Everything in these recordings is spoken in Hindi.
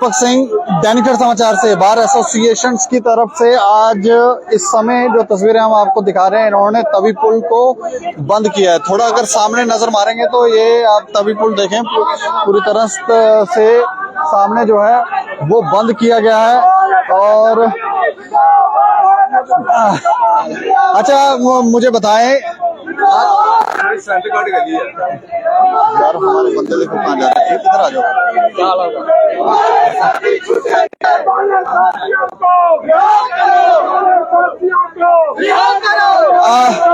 दीपक सिंह, दैनिक समाचार से। बार एसोसिएशन की तरफ से आज इस समय जो तस्वीरें हम आपको दिखा रहे हैं, इन्होंने तवी पुल को बंद किया है। थोड़ा अगर सामने नजर मारेंगे तो ये आप तवी पुल देखें, पूरी तरह से सामने जो है वो बंद किया गया है। और अच्छा, मुझे बताएं यार, हमारे बंदे देखो कहाँ जा रहे हैं, किधर आ जाओ।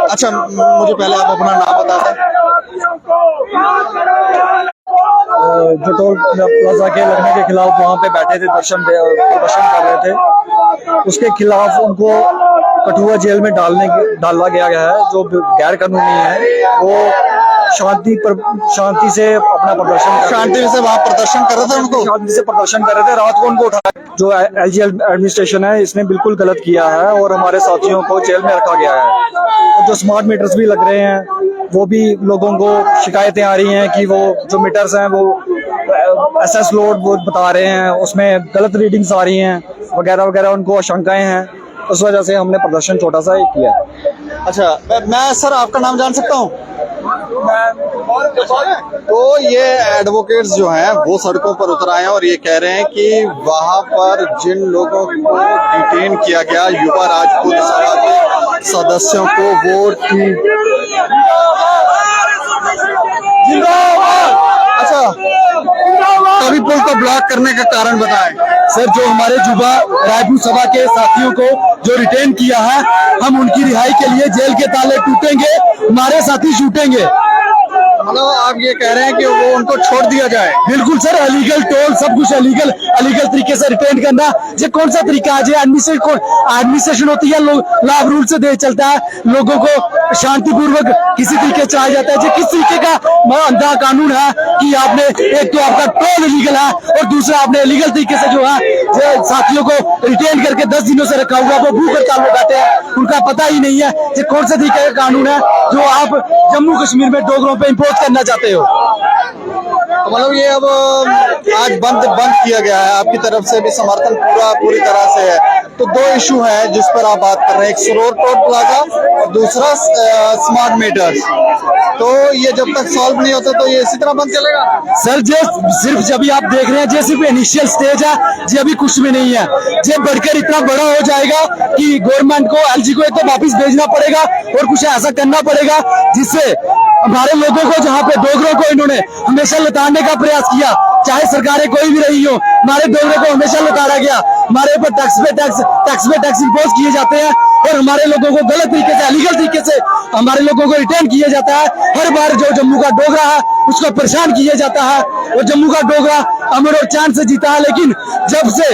अच्छा, मुझे पहले आप अपना नाम बता दें। जो टोल प्लाजा के लगने के खिलाफ वहाँ पे बैठे थे, प्रदर्शन कर रहे थे, उसके खिलाफ उनको कठुआ जेल में डाला गया है। जो गैर कानूनी है वो शांति से अपना प्रदर्शन, शांति से वहाँ प्रदर्शन कर रहे थे, उनको शांति से प्रदर्शन कर रहे थे। रात को उनको उठाया, जो एलजी एडमिनिस्ट्रेशन है इसने बिल्कुल गलत किया है और हमारे साथियों को जेल में रखा गया है। और जो स्मार्ट मीटर्स भी लग रहे हैं, वो भी लोगों को शिकायतें आ रही हैं कि वो जो मीटर्स हैं वो एसएस लोड वो बता रहे हैं, उसमें गलत रीडिंग्स आ रही हैं वगैरह वगैरह, उनको आशंकाएं हैं। उस वजह से हमने प्रदर्शन छोटा सा किया। अच्छा, मैं सर आपका नाम जान सकता हूँ? तो ये एडवोकेट्स जो हैं वो सड़कों पर उतर आए हैं और ये कह रहे हैं कि वहां पर जिन लोगों को डिटेन किया गया, युवा राजपूत सभा के सदस्यों को वोट की। अच्छा, तभी पुल को ब्लॉक करने का कारण बताएं सर। जो हमारे युवा राजपूत सभा के साथियों को जो रिटेन किया है, हम उनकी रिहाई के लिए जेल के ताले टूटेंगे, हमारे साथी छूटेंगे। मतलब आप ये कह रहे हैं कि वो उनको छोड़ दिया जाए? बिल्कुल सर, अलीगल टोल सब कुछ अलीगल तरीके से रिटेन करना, ये कौन सा तरीका है? एडमिनिस्ट्रेशन होती है, लॉ रूल से देश चलता है, लोगों को शांतिपूर्वक किसी तरीके से चलाया जाता है। ये किस तरीके का अंधा कानून है कि आपने एक तो आपका टोल इलीगल है और दूसरा आपने इलीगल तरीके से जो है साथियों को रिटेन करके 10 दिनों से रखा हुआ, वो भूख हड़ताल में बैठे हैं, उनका पता ही नहीं है ये कौन से तरीके का कानून है जो आप जम्मू कश्मीर में डोगरों पे इम्पोज करना चाहते हो। मतलब ये अब आज बंद किया गया है, आपकी तरफ से भी समर्थन पूरी तरह से है। तो दो इशू है जिस पर आप बात कर रहे हैं, एक सरोवर टोल प्लाजा और दूसरा स्मार्ट मीटर्स। तो ये जब तक सॉल्व नहीं होता तो ये इसी तरह बंद चलेगा? सर जे सिर्फ जब आप देख रहे हैं, जे सिर्फ इनिशियल स्टेज है, जे अभी कुछ भी नहीं है। जे बढ़कर इतना बड़ा हो जाएगा कि गवर्नमेंट को, एलजी को तो वापिस भेजना पड़ेगा और कुछ ऐसा करना पड़ेगा जिससे हमारे लोगों को, जहाँ पे डोगरों को इन्होंने हमेशा लताड़ने का प्रयास किया, चाहे सरकारें कोई भी रही हो, हमारे डोगरों को हमेशा लताड़ा गया। हमारे ऊपर टैक्स पे टैक्स इम्पोज किए जाते हैं और हमारे लोगों को गलत तरीके से, अलीगल तरीके से हमारे लोगों को रिटर्न किया जाता है। हर बार जो जम्मू का डोगरा है उसको परेशान किया जाता है और जम्मू का डोगरा अमर और चांद से जीता है। लेकिन जब से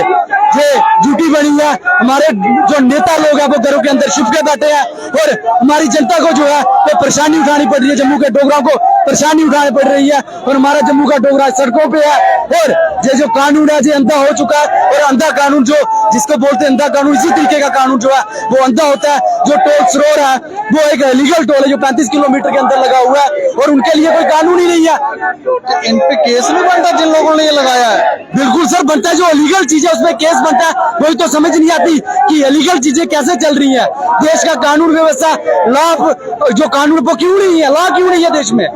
ये ड्यूटी बनी है, हमारे जो नेता लोग हैं वो घरों के अंदर छुप के बैठे हैं और हमारी जनता को जो है वो परेशानी उठानी पड़ रही है, जम्मू के डोगरा को परेशानी उठानी पड़ रही है और हमारा जम्मू का डोगरा सड़कों पे है। और ये जो कानून है ये अंधा हो चुका है और अंधा कानून जो जिसको बोलते हैं अंधा कानून, इसी तरीके का कानून जो है वो अंधा होता है। जो टोल सरोवर है वो एक लीगल टोल है जो 35 किलोमीटर के अंदर लगा हुआ है और उनके लिए कोई कानून ही नहीं है। तो इन पे केस नहीं बनता जिन लोगों ने ये लगाया है? बिल्कुल सर बनता है, जो इलीगल चीजें उसमें केस बनता है। वही तो समझ नहीं आती कि इलीगल चीजें कैसे चल रही है। देश का कानून व्यवस्था, लॉ जो कानून वो क्यों नहीं है, लॉ क्यों नहीं है देश में?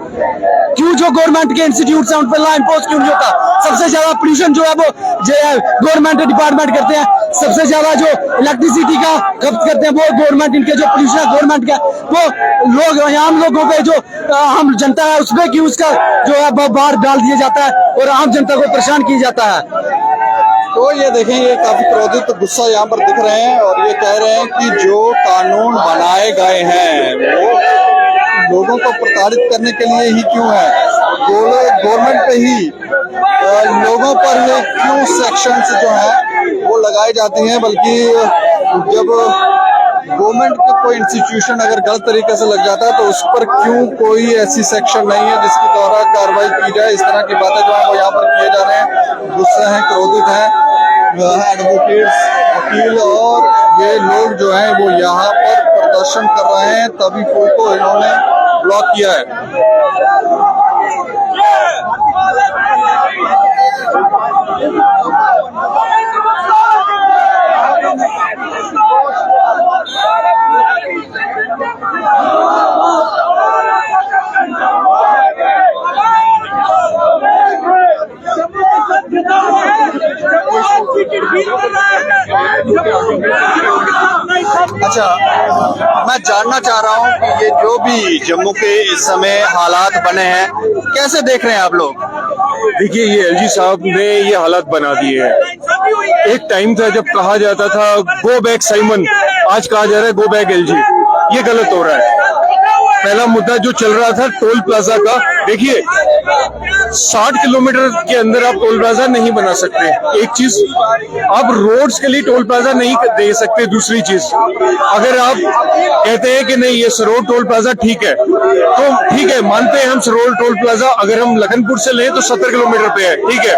क्यों जो गवर्नमेंट के इंस्टीट्यूट है उन पर लॉ इम्पोज क्यों नहीं होता? सबसे ज्यादा पोल्यूशन जो है वो गवर्नमेंट डिपार्टमेंट करते हैं, सबसे ज्यादा जो इलेक्ट्रिसिटी का खपत करते हैं वो गवर्नमेंट, इनके जो पोल्यूशन है गवर्नमेंट का, वो लोग आम लोगों पे जो आम जनता है उसमें क्यों उसका जो है बाहर डाल दिया जाता है और आम जनता को परेशान किया जाता है। तो ये देखें, ये काफी क्रोधित गुस्सा यहाँ पर दिख रहे हैं और ये कह रहे हैं कि जो कानून बनाए गए हैं वो लोगों को प्रताड़ित करने के लिए ही क्यों है, गवर्नमेंट पे ही लोगों पर ये क्यों सेक्शंस जो है वो लगाई जाती हैं। बल्कि जब गवर्नमेंट का कोई इंस्टीट्यूशन अगर गलत तरीके से लग जाता है तो उस पर क्यों कोई ऐसी सेक्शन नहीं है जिसके द्वारा कार्रवाई की जाए? इस तरह की बातें जो है वो यहाँ पर किए जा रहे हैं। गुस्से हैं, क्रोधित हैं एडवोकेट्स, वकील और ये लोग जो हैं वो यहाँ पर प्रदर्शन कर रहे हैं। तभी पुल को इन्होंने ब्लॉक किया है। अच्छा, मैं जानना चाह रहा हूँ कि ये जो भी जम्मू के इस समय हालात बने हैं, कैसे देख रहे हैं आप लोग? देखिए, ये एलजी साहब ने ये हालात बना दिए हैं। एक टाइम था जब कहा जाता था गो बैक साइमन, आज कहा जा रहा है गो बैक एलजी। ये गलत हो रहा है। पहला मुद्दा जो चल रहा था टोल प्लाजा का, देखिए 60 किलोमीटर के अंदर आप टोल प्लाजा नहीं बना सकते। एक चीज, आप रोड्स के लिए टोल प्लाजा नहीं दे सकते। दूसरी चीज, अगर आप कहते हैं कि नहीं ये सरोड टोल प्लाजा ठीक है, तो ठीक है, मानते हैं हम सरोड टोल प्लाजा अगर हम लखनपुर से लें तो 70 किलोमीटर पे है, ठीक है,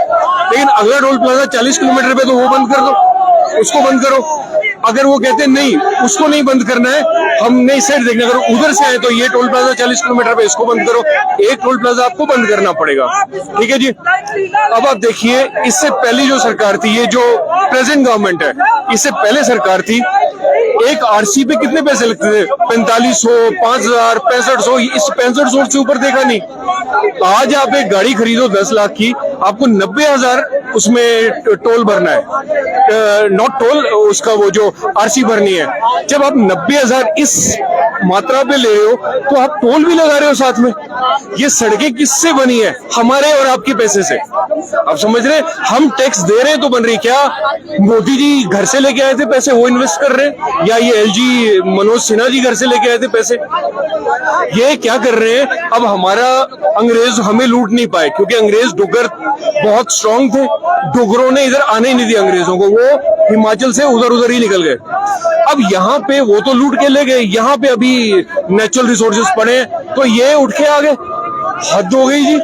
लेकिन अगला टोल प्लाजा 40 किलोमीटर पे, तो वो बंद कर दो, उसको बंद करो। अगर वो कहते हैं नहीं उसको नहीं बंद करना है, हमने इस साइड देखना, अगर उधर से आए तो ये टोल प्लाजा 40 किलोमीटर पे, इसको बंद करो। एक टोल प्लाजा आपको बंद करना पड़ेगा, ठीक है जी। अब आप देखिए, इससे पहली जो सरकार थी, ये जो प्रेजेंट गवर्नमेंट है, इससे पहले सरकार थी, एक आरसी पे कितने पैसे लगते थे? 4500, 5000, 6500, इस 6500 से ऊपर देखा नहीं। आज आप एक गाड़ी खरीदो 10 लाख की, आपको 90,000 उसमें टोल भरना है, नॉट टोल, उसका वो जो आरसी भरनी है। जब आप 90,000 इस मात्रा पे ले रहे हो, तो आप टोल भी लगा रहे हो साथ में। ये सड़कें किससे बनी है? हमारे और आपके पैसे से। आप समझ रहे हैं, हम टैक्स दे रहे हैं तो बन रही। क्या मोदी जी घर से लेके आए थे पैसे, वो इन्वेस्ट कर रहे हैं, या ये एलजी मनोज सिन्हा जी घर से लेके आए थे पैसे? ये क्या कर रहे हैं? अब हमारा अंग्रेज हमें लूट नहीं पाए, क्योंकि अंग्रेज डोगर बहुत स्ट्रांग थे। डोगरों ने इधर आने ही नहीं दिया अंग्रेजों को, वो हिमाचल से उधर ही निकल गए। अब यहाँ पे वो तो लूट के ले गए, यहाँ पे अभी नेचुरल रिसोर्सेज पड़े, तो ये उठ के आ गए। हद हो गई जी।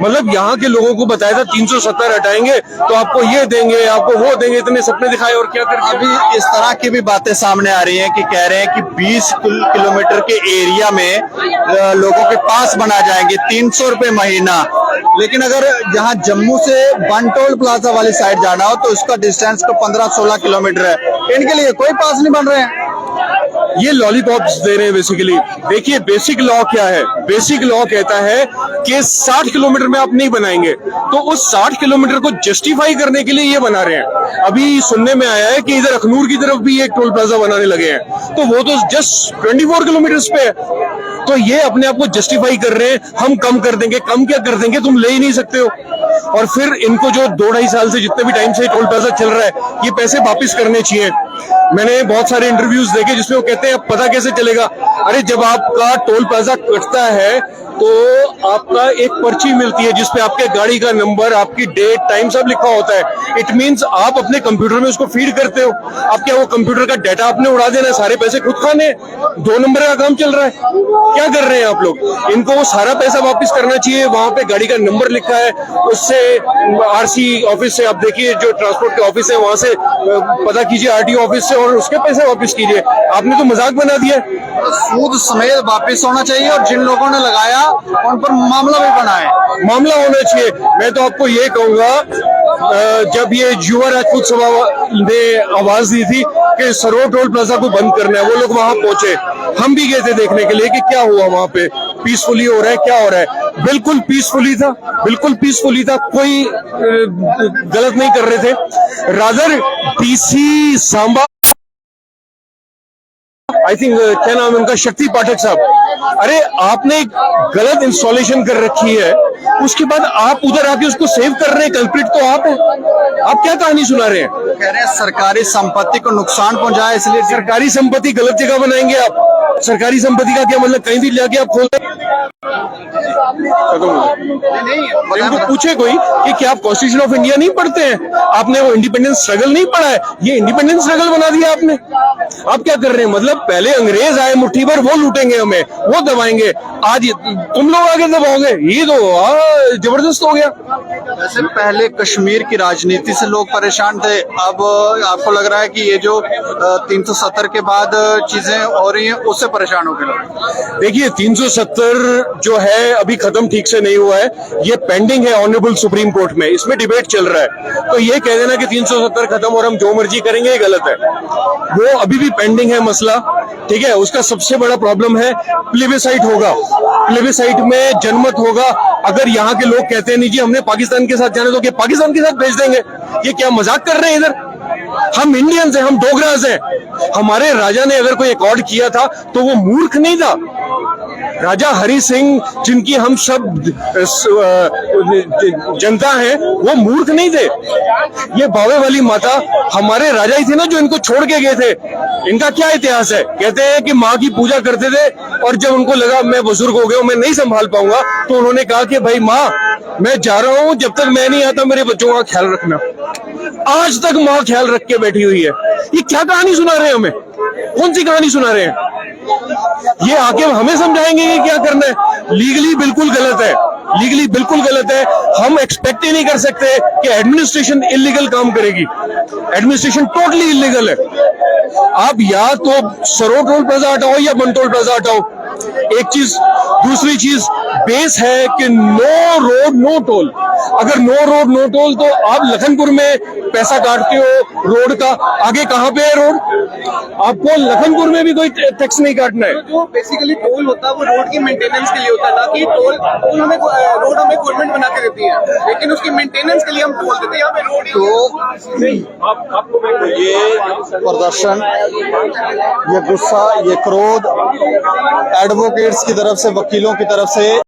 मतलब यहाँ के लोगों को बताया था 370 हटाएंगे तो आपको ये देंगे, आपको वो देंगे, इतने सपने दिखाए, और क्या कर। अभी इस तरह की भी बातें सामने आ रही हैं कि कह रहे हैं कि 20 किलोमीटर के एरिया में लोगों के पास बना जाएंगे 300 रुपए महीना। लेकिन अगर यहाँ जम्मू से बनटोल प्लाजा वाली साइड जाना हो तो उसका डिस्टेंस तो 15-16 किलोमीटर है, इनके लिए कोई पास नहीं बन रहे हैं। ये लॉलीपॉप्स दे रहे हैं बेसिकली। देखिए, बेसिक लॉ क्या है? बेसिक लॉ कहता है कि 60 किलोमीटर में आप नहीं बनाएंगे, तो उस 60 किलोमीटर को जस्टिफाई करने के लिए ये बना रहे हैं। अभी सुनने में आया है कि इधर अखनूर की तरफ भी एक टोल प्लाजा बनाने लगे हैं, तो वो तो जस्ट 24 किलोमीटर पे है। तो ये अपने आप को जस्टिफाई कर रहे हैं, हम कम कर देंगे। कम क्या कर देंगे? तुम ले ही नहीं सकते हो। और फिर इनको जो 2-2.5 साल से जितने भी टाइम से टोल प्लाजा चल रहा है, ये पैसे वापस करने चाहिए। मैंने बहुत सारे इंटरव्यूज देखे जिसमें वो कहते हैं अब पता कैसे चलेगा? अरे जब आपका टोल प्लाजा कटता है तो आपका एक पर्ची मिलती है जिसपे आपके गाड़ी का नंबर, आपकी डेट, टाइम सब लिखा होता है। इट मींस आप अपने कंप्यूटर में उसको फीड करते हो। अब क्या वो कंप्यूटर का डाटा आपने उड़ा देना है, सारे पैसे खुद खाने? 2 नंबर का काम चल रहा है। क्या कर रहे हैं आप लोग? इनको वो सारा पैसा वापस करना चाहिए। वहां पे गाड़ी का नंबर लिखा है, उससे आरसी ऑफिस से आप देखिए, जो ट्रांसपोर्ट के ऑफिस है वहां से पता कीजिए, आरटीओ ऑफिस से, और उसके पैसे वापस कीजिए। आपने तो मजाक बना दिया। सूद समेत वापस होना चाहिए, और जिन लोगों ने लगाया उन पर मामला भी बना है। मामला होना चाहिए। मैं तो आपको ये कहूंगा, जब ये युवा राजपूत सभा ने आवाज दी थी कि सरोड टोल प्लाजा को बंद करना है, वो लोग वहां पहुंचे। हम भी गए थे देखने के लिए कि क्या हुआ वहां पे, पीसफुली हो रहा है, क्या हो रहा है। बिल्कुल पीसफुली था, बिल्कुल पीसफुली था, कोई गलत नहीं कर रहे थे। Rather DC Samba, I think क्या नाम है उनका, शक्ति पाठक साहब, अरे आपने गलत इंस्टॉलेशन कर रखी है, उसके बाद आप उधर आके उसको सेव कर रहे हैं। कल्प्रिट तो आप हैं। आप क्या कहानी सुना रहे हैं? कह रहे हैं सरकारी संपत्ति को नुकसान पहुंचाए, इसलिए सरकारी संपत्ति गलत जगह बनाएंगे आप। सरकारी संपत्ति का क्या मतलब? कहीं भी जाके आप खोल इनको पूछे कोई कि क्या आप कॉन्स्टिट्यूशन ऑफ इंडिया नहीं पढ़ते हैं? आपने वो इंडिपेंडेंस स्ट्रगल नहीं पढ़ा है? ये इंडिपेंडेंस स्ट्रगल बना दिया आपने। आप क्या कर रहे हैं? मतलब पहले अंग्रेज आए मुट्ठी भर, वो लूटेंगे हमें, वो दबाएंगे। आज तुम लोग आगे दबाओगे, ये तो जबरदस्त हो गया। वैसे पहले कश्मीर की राजनीति से लोग परेशान थे, अब आपको लग रहा है कि ये जो 370 के बाद चीजें हो रही हैं उससे परेशान हो गए लोग? देखिए, 370 जो है अभी खत्म ठीक से नहीं हुआ है, ये पेंडिंग है ऑनरेबल सुप्रीम कोर्ट में, इसमें डिबेट चल रहा है। तो ये कह देना कि 370 खत्म और हम जो मर्जी करेंगे, ये गलत है। वो अभी भी पेंडिंग है मसला, ठीक है। उसका सबसे बड़ा प्रॉब्लम है प्लेबिसाइट होगा, प्लेबिसाइट में जनमत होगा। अगर यहाँ के लोग कहते हैं नहीं जी हमने पाकिस्तान के साथ जाने, तो क्या पाकिस्तान के साथ भेज देंगे? ये क्या मजाक कर रहे हैं? इधर हम इंडियंस हैं, हम डोगरास हैं, हमारे राजा ने अगर कोई अकॉर्ड किया था तो वो मूर्ख नहीं था। राजा हरि सिंह, जिनकी हम सब जनता है, वो मूर्ख नहीं थे। ये बावे वाली माता हमारे राजा ही थे ना जो इनको छोड़ के गए थे। इनका क्या इतिहास है? कहते हैं कि माँ की पूजा करते थे और जब उनको लगा मैं बुजुर्ग हो गया हूं, मैं नहीं संभाल पाऊंगा, तो उन्होंने कहा कि भाई माँ मैं जा रहा हूं, जब तक मैं नहीं आता मेरे बच्चों का ख्याल रखना। आज तक माँ ख्याल रख के बैठी हुई है। ये क्या कहानी सुना रहे हैं हमें? कौन सी कहानी सुना रहे हैं? ये आके हमें समझाएंगे कि क्या करना है। लीगली बिल्कुल गलत है, लीगली बिल्कुल गलत है। हम एक्सपेक्ट ही नहीं कर सकते कि एडमिनिस्ट्रेशन इलीगल काम करेगी। एडमिनिस्ट्रेशन टोटली इलीगल है। आप या तो सरो टोल प्लाजा हटाओ या बनटोल प्लाजा हटाओ, एक चीज। दूसरी चीज बेस है कि नो रोड नो टोल। अगर नो रोड नो टोल तो आप लखनपुर में पैसा काटते हो रोड का, आगे कहां पे है रोड? आपको लखनपुर में भी कोई टैक्स नहीं काटना है। जो बेसिकली टोल होता है वो रोड की मेंटेनेंस के लिए होता है, ना कि टोल हमें रोड हमें गवर्नमेंट बना के देती है, लेकिन उसकी मेंटेनेंस के लिए हम टोल देते हैं। यहाँ पे रोड तो ये प्रदर्शन, ये गुस्सा, ये क्रोध एडवोकेट्स की तरफ से, वकीलों की तरफ से